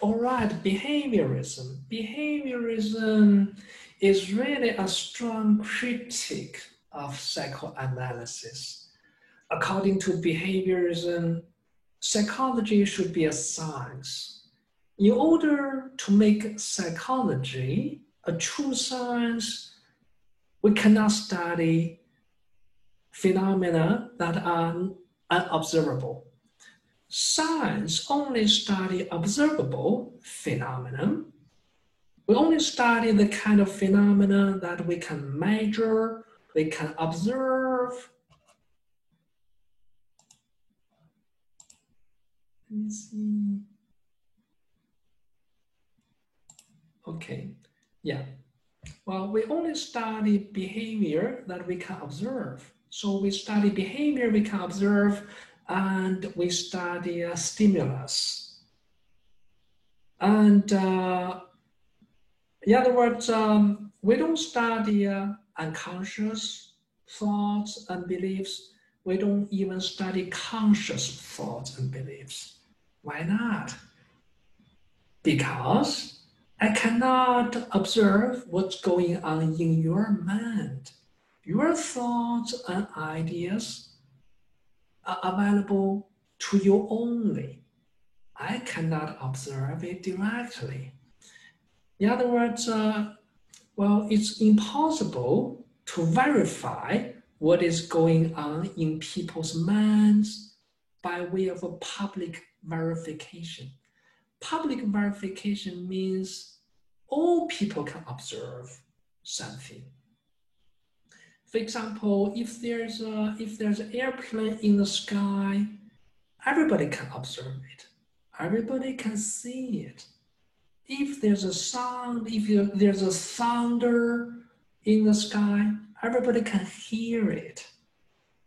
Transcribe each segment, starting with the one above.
All right, behaviorism. Behaviorism is really a strong critique of psychoanalysis. According to behaviorism, psychology should be a science. In order to make psychology a true science, we cannot study phenomena that are unobservable. Science only study observable phenomena. We only study the kind of phenomena that we can measure, we can observe. Let me see. Okay, yeah. Well, we only study behavior that we can observe. So we study behavior we can observe, and we study a stimulus. And in other words, we don't study unconscious thoughts and beliefs. We don't even study conscious thoughts and beliefs. Why not? Because I cannot observe what's going on in your mind. Your thoughts and ideas are available to you only. I cannot observe it directly. In other words, well, it's impossible to verify what is going on in people's minds by way of a public verification. Public verification means all people can observe something. For example, if there's an airplane in the sky, everybody can observe it. Everybody can see it. If there's a sound, if there's a thunder in the sky, everybody can hear it.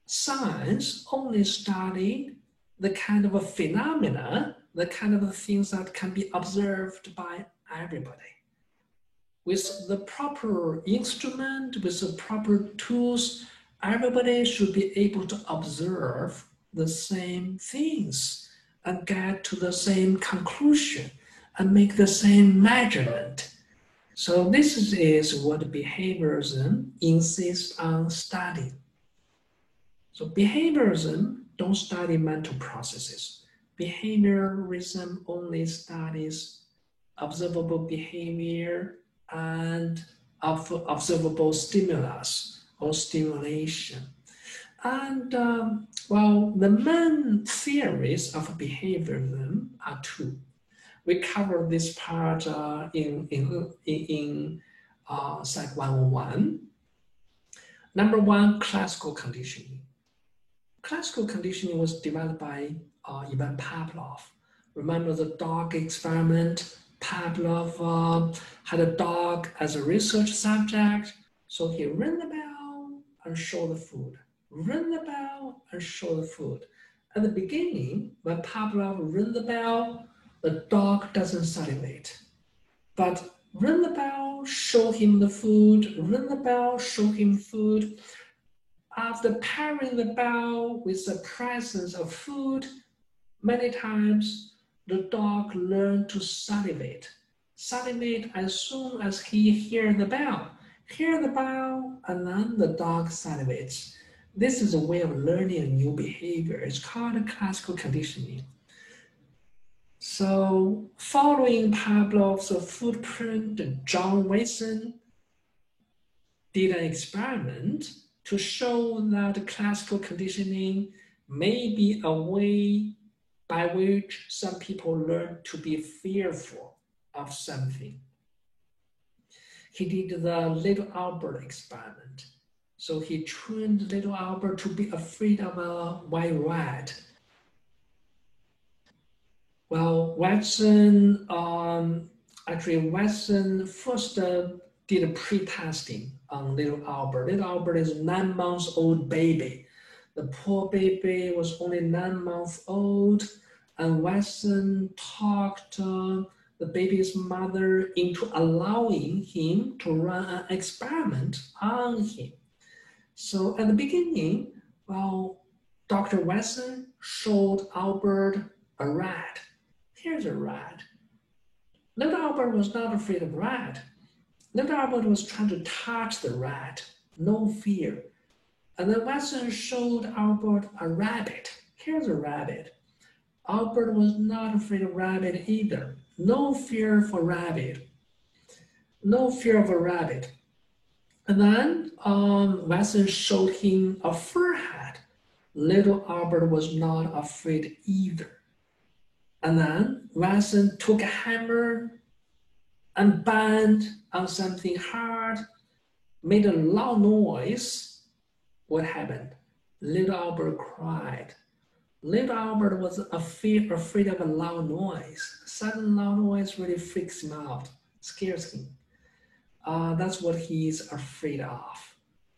Science only studied the kind of a phenomena, the kind of things that can be observed by everybody. With the proper instrument, with the proper tools, everybody should be able to observe the same things and get to the same conclusion and make the same measurement. So this is what behaviorism insists on studying. So behaviorism don't study mental processes. Behaviorism only studies observable behavior and observable stimulus or stimulation. And well, the main theories of behaviorism are two. We cover this part in Psych 101. Number one, classical conditioning. Classical conditioning was developed by Ivan Pavlov. Remember the dog experiment? Pavlov had a dog as a research subject, so he ring the bell and show the food. Ring the bell and show the food. At the beginning, when Pavlov ring the bell, the dog doesn't salivate. But ring the bell, show him the food, ring the bell, show him food. After pairing the bell with the presence of food, many times the dog learned to salivate. Salivate as soon as he hears the bell. Hear the bell, and then the dog salivates. This is a way of learning a new behavior. It's called classical conditioning. So following Pavlov's footprint, John Watson did an experiment to show that classical conditioning may be a way by which some people learn to be fearful of something. He did the little Albert experiment. So he trained little Albert to be afraid of a white rat. Well, Watson first did pre-testing on little Albert. Little Albert is a 9 months old baby. The poor baby was only 9 months old, and Watson talked the baby's mother into allowing him to run an experiment on him. So at the beginning, well, Dr. Watson showed Albert a rat. Here's a rat. Little Albert was not afraid of rat. Little Albert was trying to touch the rat, no fear. And then Watson showed Albert a rabbit. Here's a rabbit. Albert was not afraid of rabbit either. No fear for rabbit. No fear of a rabbit. And then Watson showed him a fur hat. Little Albert was not afraid either. And then Watson took a hammer and banged on something hard, made a loud noise. What happened? Little Albert cried. Little Albert was afraid of a loud noise. Sudden loud noise really freaks him out, scares him. That's what he's afraid of.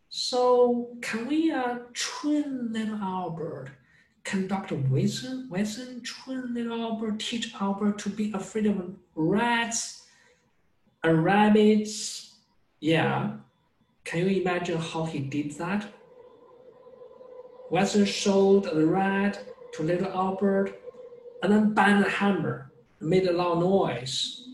So can we train little Albert? Can Dr. Watson train little Albert, teach Albert to be afraid of rats and rabbits? Yeah. Can you imagine how he did that? Watson showed the rat to little Albert and then banged the hammer, made a loud noise.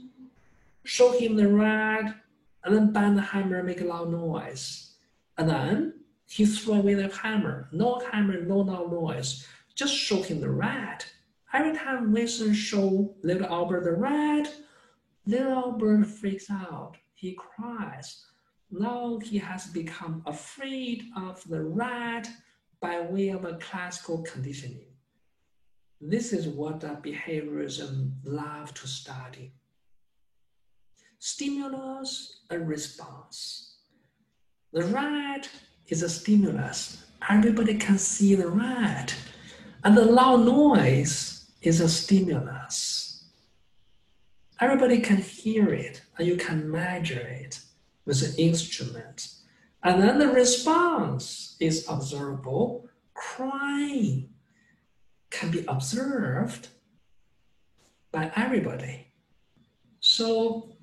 Show him the rat and then bang the hammer, make a loud noise. And then he threw away the hammer. No hammer, no loud noise. Just show him the rat. Every time Watson showed little Albert the rat, little Albert freaks out. He cries. Now he has become afraid of the rat by way of a classical conditioning. This is what behaviorism loves to study. Stimulus and response. The rat is a stimulus. Everybody can see the rat. And the loud noise is a stimulus. Everybody can hear it, and you can measure it with an instrument. And then the response is observable. Crying can be observed by everybody. So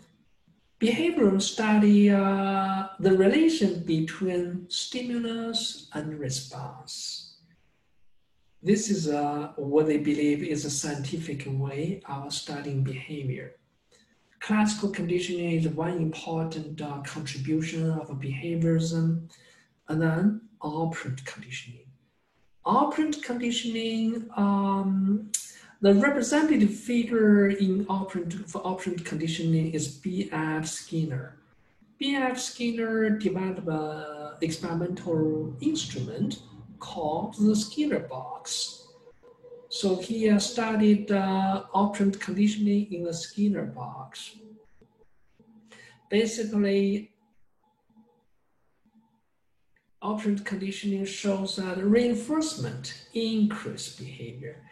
behavioral study the relation between stimulus and response. This is what they believe is a scientific way of studying behavior. Classical conditioning is one important contribution of behaviorism, and then operant conditioning. Operant conditioning, the representative figure for operant conditioning is B.F. Skinner. B.F. Skinner developed an experimental instrument called the Skinner box. So he studied operant conditioning in the Skinner box. Basically, operant conditioning shows that reinforcement increases behavior.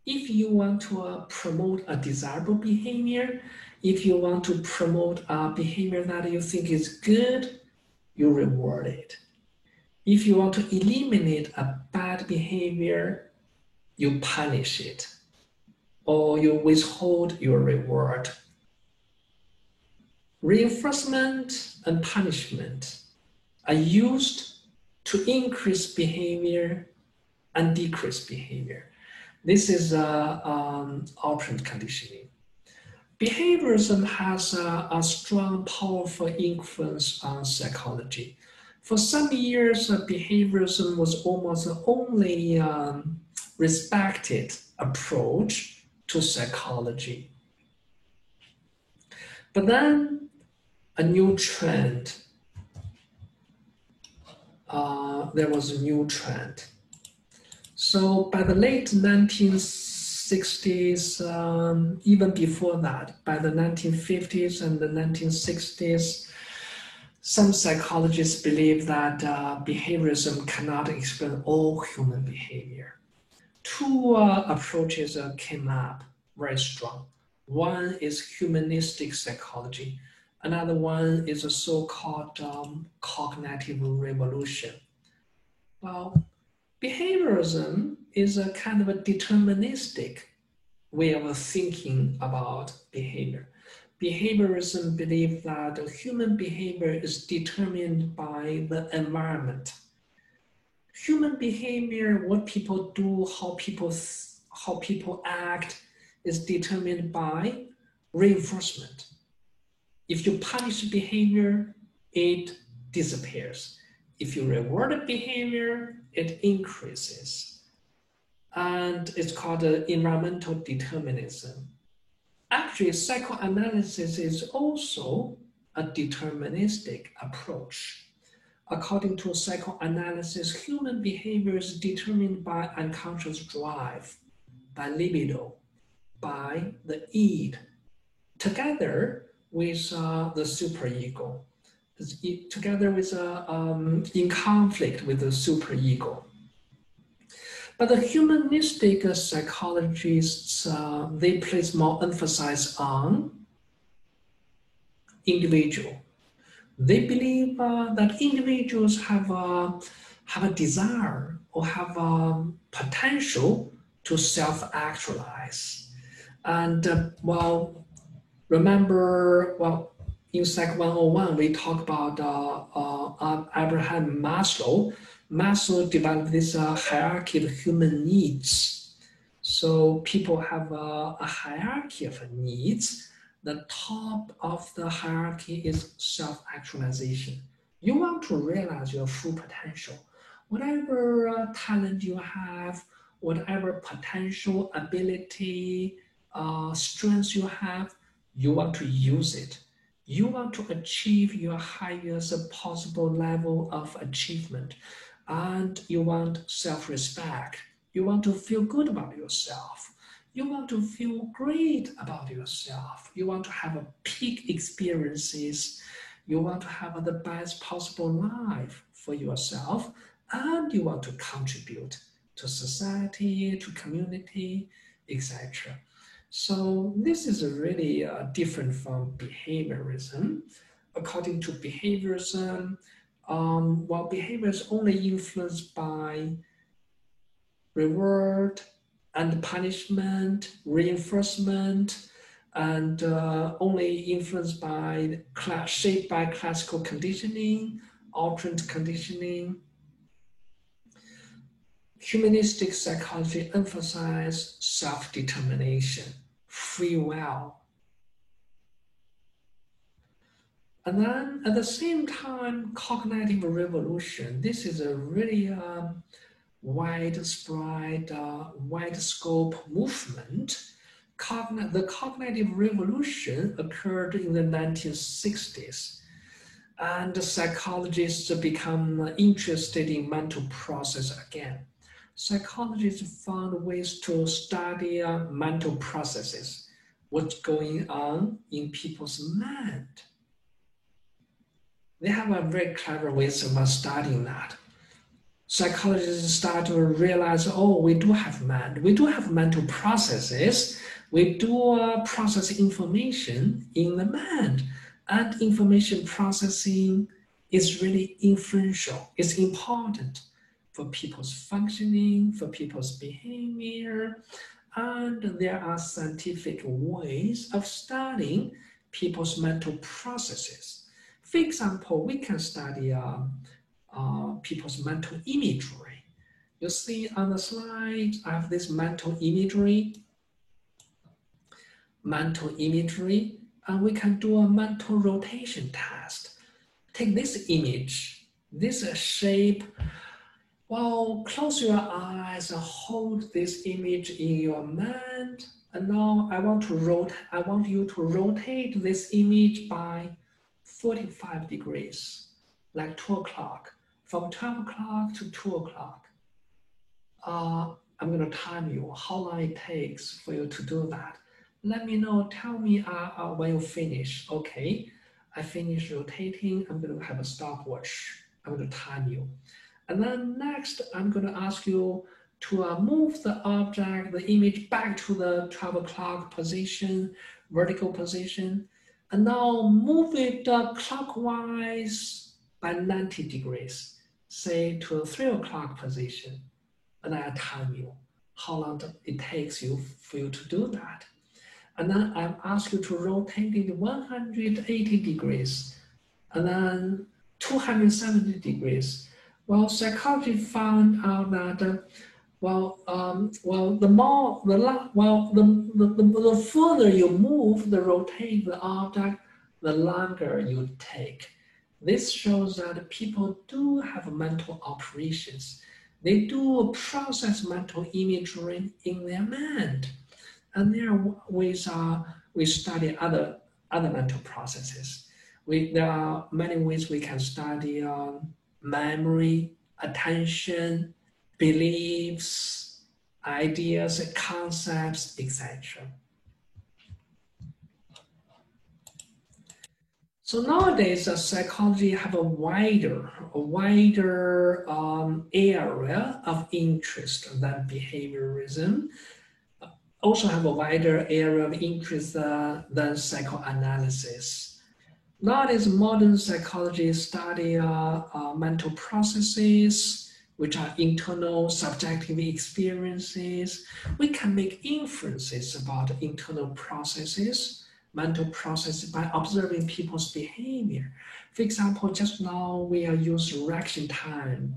If you want to promote a desirable behavior, if you want to promote a behavior that you think is good, you reward it. If you want to eliminate a bad behavior, you punish it, or you withhold your reward. Reinforcement and punishment are used to increase behavior and decrease behavior. This is operant conditioning. Behaviorism has a strong, powerful influence on psychology. For some years, behaviorism was almost the only respected approach to psychology. But then a new trend, there was a new trend. So by the late 1960s, even before that, by the 1950s and the 1960s, some psychologists believe that behaviorism cannot explain all human behavior. Two approaches came up very strong. One is humanistic psychology. Another one is a so-called cognitive revolution. Well, behaviorism is a kind of a deterministic way of thinking about behavior. Behaviorism believes that human behavior is determined by the environment. Human behavior, what people do, how people act, is determined by reinforcement. If you punish behavior, it disappears. If you reward behavior, it increases. And it's called environmental determinism. Actually, psychoanalysis is also a deterministic approach. According to psychoanalysis, human behavior is determined by unconscious drive, by libido, by the id, together with the superego, together with in conflict with the superego. But the humanistic psychologists, they place more emphasis on individual. They believe that individuals have a desire or have a potential to self-actualize. And remember, in Psych 101, we talk about Abraham Maslow. Maslow developed this hierarchy of human needs. So people have a hierarchy of needs. The top of the hierarchy is self-actualization. You want to realize your full potential. Whatever talent you have, whatever potential, ability, strengths you have, you want to use it. You want to achieve your highest possible level of achievement. And you want self-respect. You want to feel good about yourself. You want to feel great about yourself. You want to have a peak experiences. You want to have the best possible life for yourself. And you want to contribute to society, to community, etc. So this is really different from behaviorism. According to behaviorism, while behavior is only influenced by reward and punishment, reinforcement, and only influenced by, shaped by classical conditioning, operant conditioning, humanistic psychology emphasizes self-determination, free will. And then at the same time, cognitive revolution. This is a really widespread, wide scope movement. The cognitive revolution occurred in the 1960s. And psychologists become interested in mental process again. Psychologists found ways to study mental processes, what's going on in people's mind. They have a very clever ways of studying that. Psychologists start to realize, oh, we do have mind, we do have mental processes, we do process information in the mind, and information processing is really influential, it's important for people's functioning, for people's behavior, and there are scientific ways of studying people's mental processes. For example, we can study people's mental imagery. You see on the slide, I have this mental imagery, and we can do a mental rotation test. Take this image, this shape. Well, close your eyes and hold this image in your mind. And now I want you to rotate this image by 45 degrees, like 2 o'clock, from 12 o'clock to 2 o'clock. I'm going to time you how long it takes for you to do that. Let me know, tell me when you finish. Okay, I finish rotating, I'm going to have a stopwatch. I'm going to time you. And then next, I'm going to ask you to move the object, the image back to the 12 o'clock position, vertical position. And now move it clockwise by 90 degrees, say to the 3 o'clock position. And I time you how long it takes for you to do that. And then I ask you to rotate it 180 degrees, and then 270 degrees. Well, psychology found out that, the further you move, the rotate the object, the longer you take. This shows that people do have mental operations. They do process mental imagery in their mind. And there are ways we study other mental processes. There are many ways we can study memory, attention, beliefs, ideas, concepts, etc. So nowadays, psychology have a wider area of interest than behaviorism. Also have a wider area of interest than psychoanalysis. Nowadays, modern psychology study mental processes, which are internal subjective experiences. We can make inferences about internal processes, mental processes, by observing people's behavior. For example, just now we are using reaction time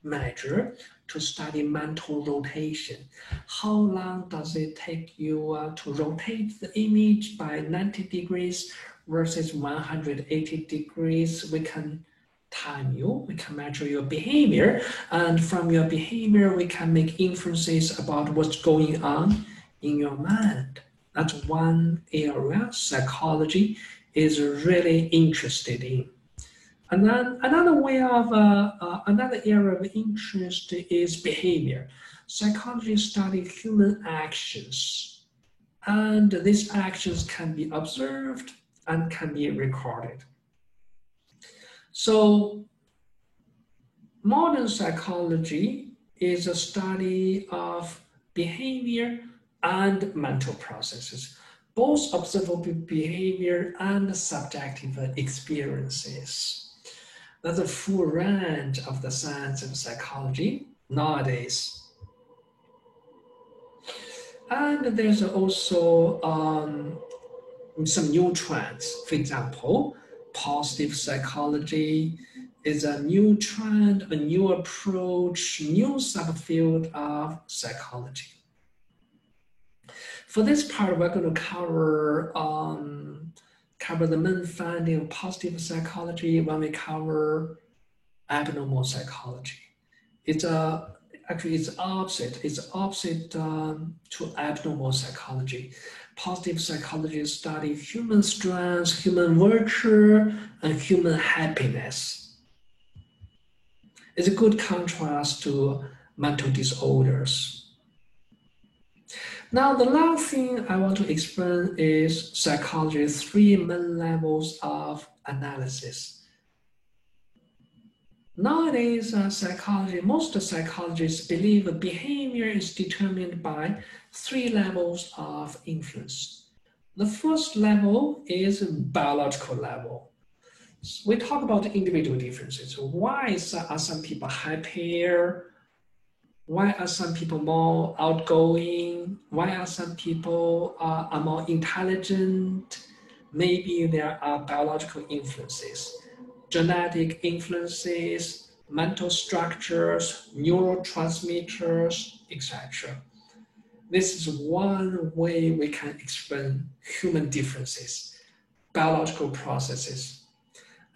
measure to study mental rotation. How long does it take you to rotate the image by 90 degrees versus 180 degrees? We can time you, we can measure your behavior, and from your behavior, we can make inferences about what's going on in your mind. That's one area psychology is really interested in. And then another way of another area of interest is behavior. Psychology studies human actions, and these actions can be observed and can be recorded. So modern psychology is a study of behavior and mental processes, both observable behavior and subjective experiences. That's a full range of the science of psychology nowadays. And there's also some new trends. For example, positive psychology is a new trend, a new approach, new subfield of psychology. For this part, we're going to cover the main finding of positive psychology when we cover abnormal psychology. Actually, it's opposite. It's opposite to abnormal psychology. Positive psychology studies human strengths, human virtue, and human happiness. It's a good contrast to mental disorders. Now, the last thing I want to explain is psychology's three main levels of analysis. Nowadays, most psychologists believe behavior is determined by three levels of influence. The first level is biological level. We talk about individual differences. Why are some people happier? Why are some people more outgoing? Why are some people are more intelligent? Maybe there are biological influences, genetic influences, mental structures, neurotransmitters, etc. This is one way we can explain human differences, biological processes.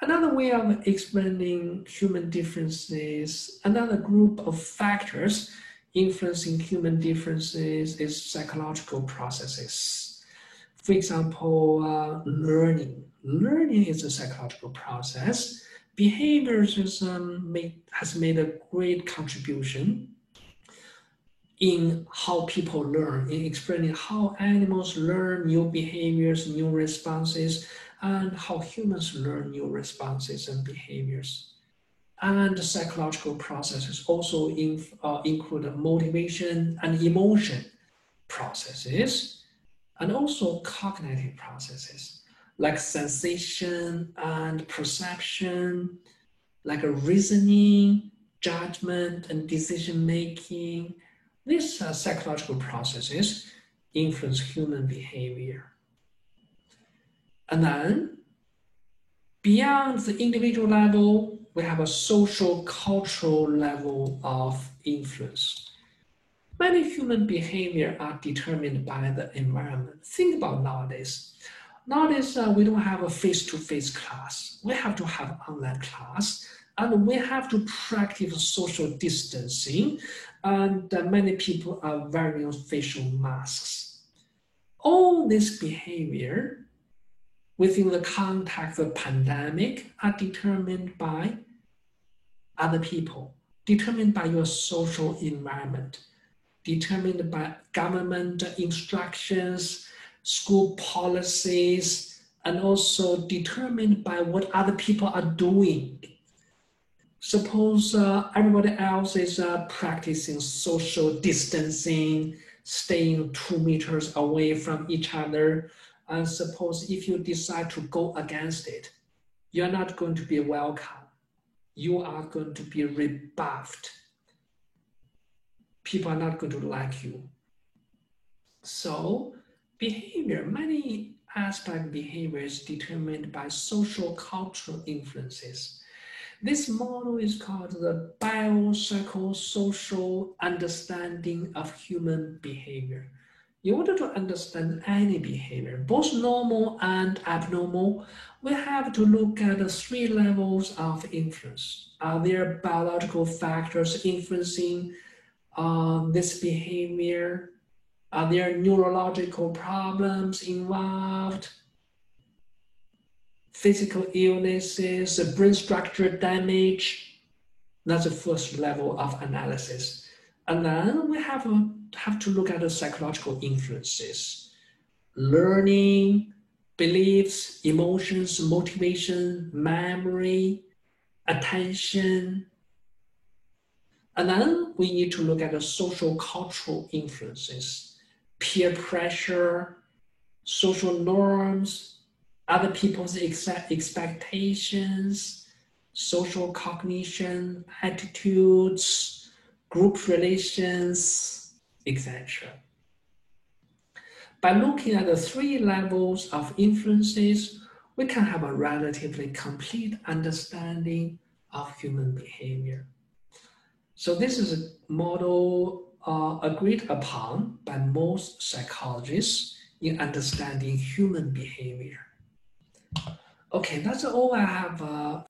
Another way of explaining human differences, another group of factors influencing human differences is psychological processes. For example, learning. Learning is a psychological process. Behaviorism has made a great contribution in how people learn, in explaining how animals learn new behaviors, new responses, and how humans learn new responses and behaviors. And psychological processes also include motivation and emotion processes, and also cognitive processes like sensation and perception, like reasoning, judgment, and decision-making. These psychological processes influence human behavior. And then, beyond the individual level, we have a social, cultural level of influence. Many human behavior are determined by the environment. Think about nowadays. Nowadays, we don't have a face-to-face class. We have to have online class, and we have to practice social distancing, and many people are wearing facial masks. All this behavior within the context of pandemic are determined by other people, determined by your social environment, determined by government instructions, school policies, and also determined by what other people are doing. Suppose everybody else is practicing social distancing, staying 2 meters away from each other, and suppose if you decide to go against it, you're not going to be welcome. You are going to be rebuffed. People are not going to like you. So behavior, many aspects of behavior is determined by social cultural influences. This model is called the biopsychosocial understanding of human behavior. In order to understand any behavior, both normal and abnormal, we have to look at the 3 levels of influence. Are there biological factors influencing this behavior? Are there neurological problems involved? Physical illnesses, brain structure damage? That's the first level of analysis. And then we have to look at the psychological influences. Learning, beliefs, emotions, motivation, memory, attention. And then we need to look at the social cultural influences. Peer pressure, social norms, other people's expectations, social cognition, attitudes, group relations, etc. By looking at the 3 levels of influences, we can have a relatively complete understanding of human behavior. So this is a model agreed upon by most psychologists in understanding human behavior. Okay, that's all I have